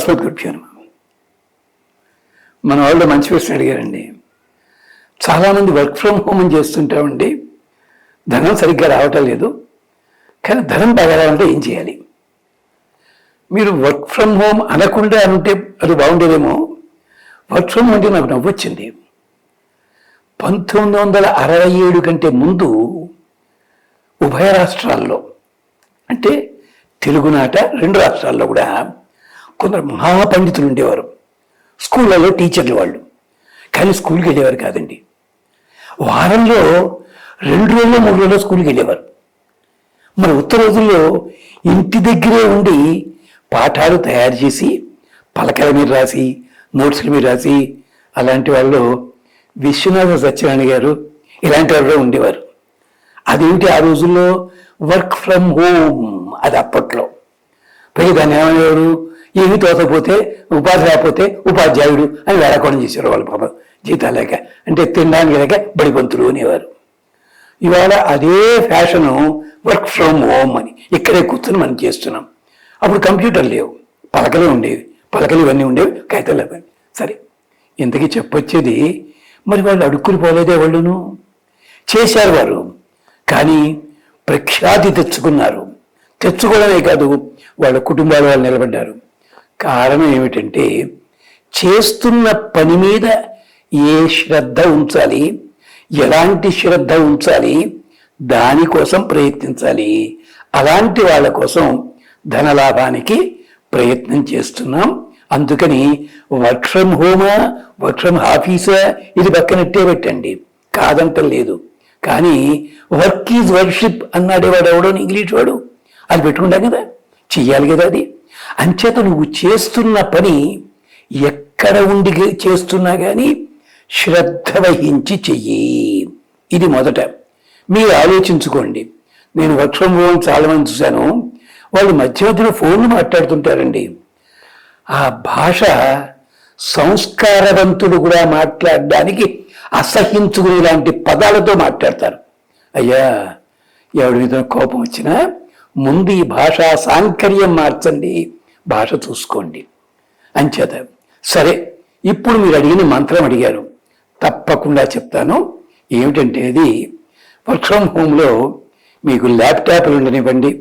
అస్మద్గురుభ్యో నమః. మన వాళ్ళు మంచి ప్రశ్న అడిగారండి. చాలామంది వర్క్ ఫ్రమ్ హోమ్ చేస్తుంటామండి, ధనం సరిగ్గా రావటం లేదు, కానీ ధనం బాగా రావాలంటే ఏం చేయాలి? మీరు వర్క్ ఫ్రమ్ హోమ్ అనకుండా అంటే అది బాగుండేదేమో. వర్క్ ఫ్రమ్ హోమ్ అంటే నాకు నవ్వొచ్చింది. 1967 కంటే ముందు ఉభయ రాష్ట్రాల్లో, అంటే తెలుగునాట 2 రాష్ట్రాల్లో కూడా కొందరు మహాపండితులు ఉండేవారు. స్కూళ్ళలో టీచర్లు వాళ్ళు, కానీ స్కూల్కి వెళ్ళేవారు కాదండి. వారంలో 2 రోజులు 3 రోజులు స్కూల్కి వెళ్ళేవారు. మన ఉత్తర రోజుల్లో ఇంటి దగ్గరే ఉండి పాఠాలు తయారు చేసి పలకల మీద రాసి నోట్స్ల మీద రాసి, అలాంటి వాళ్ళు విశ్వనాథ సత్యనారాయణ గారు ఇలాంటి వాళ్ళు ఉండేవారు. అదేమిటి ఆ రోజుల్లో వర్క్ ఫ్రమ్ హోమ్, అది అప్పట్లో. పైగా దాన్ని ఏమనేవారు, ఏమి తోచకపోతే ఉపాధి రాకపోతే ఉపాధ్యాయుడు అని వేళాకోవడం చేశారు వాళ్ళు. పాప జీతాలు లేక, అంటే తినడానికి లేక బడిపంతులు అనేవారు. ఇవాళ అదే ఫ్యాషను వర్క్ ఫ్రమ్ హోమ్ అని, ఇక్కడే కూర్చొని మనం చేస్తున్నాం. అప్పుడు కంప్యూటర్ లేవు, పలకలే ఉండేవి, పలకలు ఇవన్నీ ఉండేవి, కాగితాలు లేవని. సరే, ఇంతకీ చెప్పొచ్చేది, మరి వాళ్ళు అడుక్కుని పోలేదే, వాళ్ళును చేశారు వారు, కానీ ప్రఖ్యాతి తెచ్చుకున్నారు. తెచ్చుకోవడమే కాదు, వాళ్ళ కుటుంబాల వాళ్ళు నిలబడ్డారు. కారణం ఏమిటంటే, చేస్తున్న పని మీద ఏ శ్రద్ధ ఉంచాలి, ఎలాంటి శ్రద్ధ ఉంచాలి, దానికోసం ప్రయత్నించాలి. అలాంటి వాళ్ళ కోసం ధనలాభానికి ప్రయత్నం చేస్తున్నాం. అందుకని వర్క్ ఫ్రమ్ హోమా, వర్క్ ఫ్రమ్ ఆఫీసా, ఇది పక్కనట్టే పెట్టండి, కాదంటలేదు. కానీ వర్క్ ఈజ్ వర్షిప్ అన్నాడే వాడు, ఎవడో ఇంగ్లీష్ వాడు, అది పెట్టుకుంటాం కదా, చెయ్యాలి కదా. అది అంచేత నువ్వు చేస్తున్న పని ఎక్కడ ఉండి చేస్తున్నా కానీ శ్రద్ధ వహించి చెయ్యి. ఇది మొదట మీరు ఆలోచించుకోండి. నేను వర్క్ ఫ్రమ్ హోమ్ చాలామంది చూశాను, వాళ్ళు మధ్య మధ్యలో ఫోన్లు మాట్లాడుతుంటారండి. ఆ భాష సంస్కారవంతులు కూడా మాట్లాడడానికి అసహించుకునేలాంటి పదాలతో మాట్లాడతారు. అయ్యా, ఎవడి మీద కోపం వచ్చినా ముందు ఈ భాషా సాంకర్యం మార్చండి, భాష చూసుకోండి. అంచేత సరే, ఇప్పుడు మీరు అడిగిన మంత్రం అడిగారు, తప్పకుండా చెప్తాను. ఏమిటంటే, అది వర్క్ ఫ్రమ్ హోమ్లో మీకు ల్యాప్టాప్లు ఉండనివ్వండి,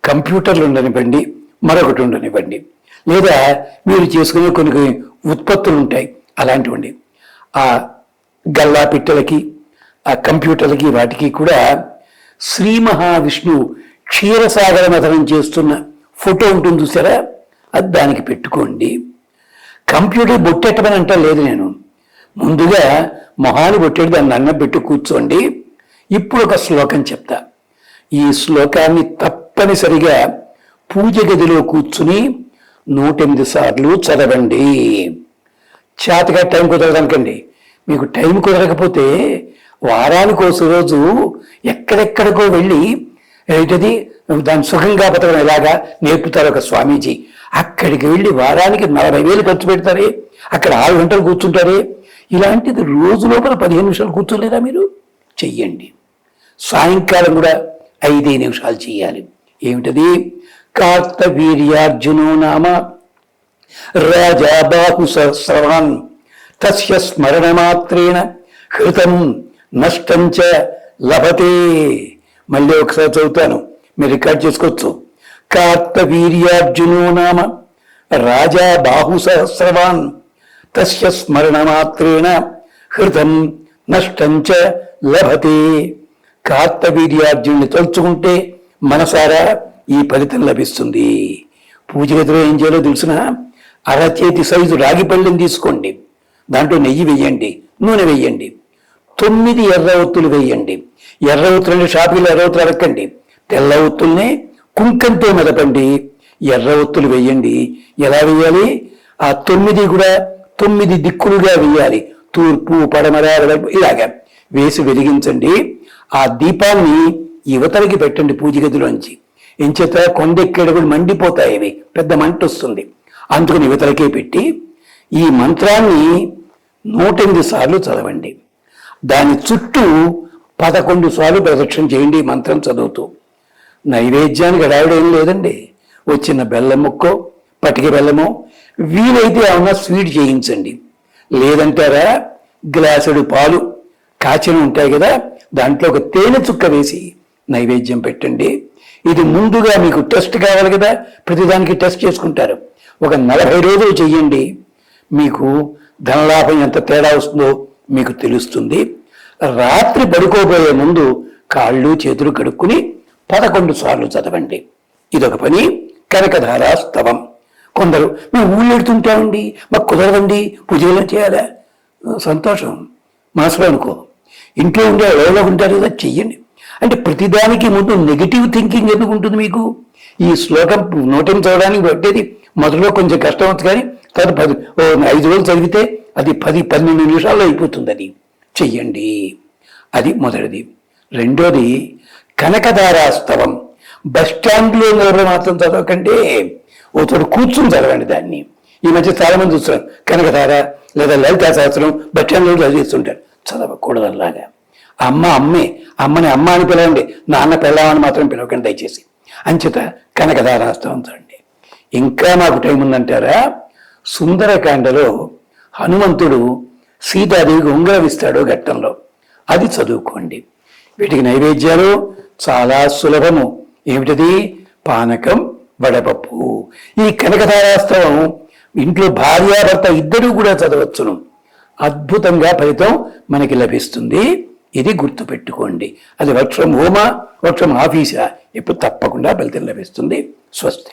కంప్యూటర్లు ఉండనివ్వండి, మరొకటి ఉండనివ్వండి, లేదా మీరు చేసుకునే కొన్ని ఉత్పత్తులు ఉంటాయి, అలాంటివండి. ఆ గల్లా పిట్టలకి, ఆ కంప్యూటర్లకి, వాటికి కూడా శ్రీ మహావిష్ణువు క్షీరసాగర మథనం చేస్తున్న ఫోటో ఉంటుంది చూసారా, అది దానికి పెట్టుకోండి. కంప్యూటర్ బొట్టెట్టమని అంటే లేదు, నేను ముందుగా మొహాన్ని బొట్టెడు దాన్ని అన్నం పెట్టి కూర్చోండి. ఇప్పుడు ఒక శ్లోకం చెప్తా. ఈ శ్లోకాన్ని తప్పనిసరిగా పూజ గదిలో కూర్చుని 108 సార్లు చదవండి. చేతగా టైం కుదరదనుకండి. మీకు టైం కుదరకపోతే వారానికి ఒక రోజు ఎక్కడెక్కడికో వెళ్ళి ఏంటది దాన్ని సుఖంగా బతకడం ఎలాగా నేర్పుతారు ఒక స్వామీజీ. అక్కడికి వెళ్ళి వారానికి 40,000 ఖర్చు పెడతారే, అక్కడ 6 గంటలు కూర్చుంటారే. ఇలాంటిది రోజు లోపల 15 నిమిషాలు కూర్చోలేదా మీరు? చెయ్యండి. సాయంకాలం కూడా 5 నిమిషాలు చెయ్యాలి. ఏమిటది? కార్తవీర్యార్జునో నామ రాజా బాహు సహస్రవాన్ తస్య స్మరణ మాత్రేణ హృతం నష్టం చ లభతే. మళ్ళీ ఒకసారి చదువుతాను, మీరు రికార్డ్ చేసుకోవచ్చు. కార్తవీర్యార్జునో నామ రాజా బాహు సహస్రవాన్ తస్య స్మరణ మాత్రేణ హృతం నష్టం చ లభతే. కార్తవీర్యార్జునుని తలుచుకుంటే మనసారా ఈ ఫలితం లభిస్తుంది. పూజ గదిలో ఏం చేయాలో తెలుసిన, అరచేతి సైజు రాగి పళ్ళెం తీసుకోండి, దాంట్లో నెయ్యి వెయ్యండి, నూనె వెయ్యండి, 9 ఎర్ర ఒత్తులు వెయ్యండి. ఎర్ర ఒత్తులని షాపులో ఎర్ర ఒత్తులు అరక్కండి, తెల్ల ఒత్తుల్ని కుంకంతో మెదపండి, ఎర్ర ఒత్తులు వెయ్యండి. ఎలా వెయ్యాలి? ఆ 9 కూడా 9 దిక్కులుగా వెయ్యాలి, తూర్పు పడమర ఇలాగా వేసి వెలిగించండి. ఆ దీపాన్ని యువతలకి పెట్టండి పూజ గదిలోంచి. ఎంచేత కొండెక్కేటప్పుడు మండిపోతాయి, అవి పెద్ద మంట వస్తుంది, అందుకని యువతలకే పెట్టి ఈ మంత్రాన్ని 108 సార్లు చదవండి. దాని చుట్టూ 11 సార్లు ప్రదక్షిణ చేయండి మంత్రం చదువుతూ. నైవేద్యానికి హడావిడేం లేదండి. వచ్చిన బెల్లం ముక్కో పటిక బెల్లము, వీలైతే ఏమన్నా స్వీట్ చేయించండి. లేదంటారా గ్లాసుడు పాలు కాచిన ఉంటాయి కదా, దాంట్లో ఒక తేనె చుక్క వేసి నైవేద్యం పెట్టండి. ఇది ముందుగా మీకు టెస్ట్ కావాలి కదా, ప్రతిదానికి టెస్ట్ చేసుకుంటారు. ఒక 40 రోజులు చెయ్యండి, మీకు ధనలాభం ఎంత తేడా వస్తుందో మీకు తెలుస్తుంది. రాత్రి పడుకోబోయే ముందు కాళ్ళు చేతులు కడుక్కుని 11 సార్లు చదవండి. ఇదొక పని. కనకధార స్తవం. కొందరు మేము ఊళ్ళు ఎడుతుంటామండి, మాకు కుదరదండి, పూజలు చేయాలా? సంతోషం, మనసులో అనుకో. ఇంట్లో ఉండే ఎవరో ఉంటారు కదా, చెయ్యండి. అంటే ప్రతిదానికి ముందు నెగిటివ్ థింకింగ్ ఎందుకు ఉంటుంది మీకు? ఈ శ్లోకం 108 చదవడానికి పెట్టేది మొదట్లో కొంచెం కష్టం అవుతుంది, కానీ తర్వాత 5 రోజులు చదివితే అది 10-12 నిమిషాల్లో అయిపోతుంది. అది చెయ్యండి. అది మొదటిది. రెండోది కనకధారాస్తవం. బస్ స్టాండ్లో నిలబడి మాత్రం చదవకంటే ఓ చోట కూర్చుని చదవండి దాన్ని. ఈ మధ్య చాలా మంది చూస్తారు కనకధార లేదా లలితా సహస్రం బస్ స్టాండ్లో చదివిస్తుంటారు. చదవకూడదు అలాగా. అమ్మే, అమ్మని అమ్మ అని పిలవండి, నాన్న పిల్లవని మాత్రం పిలవకండి దయచేసి. అంచేత కనకధారాస్తవం చదవండి. ఇంకా మాకు టైం ఉందంటారా, సుందరకాండలో హనుమంతుడు సీతాదేవికి ఉంగరం ఇస్తాడు ఘట్టంలో, అది చదువుకోండి. వీటికి నైవేద్యాలు చాలా సులభము. ఏమిటది? పానకం, వడపప్పు. ఈ కనకధారాస్తవం ఇంట్లో భార్యాభర్త ఇద్దరూ కూడా చదవచ్చును. అద్భుతంగా ఫలితం మనకి లభిస్తుంది. ఇది గుర్తుపెట్టుకోండి. అది వర్క్ ఫ్రమ్ హోమా, వర్క్ ఫ్రమ్ ఆఫీసా, ఇప్పుడు తప్పకుండా ఫలితం లభిస్తుంది. స్వస్తి.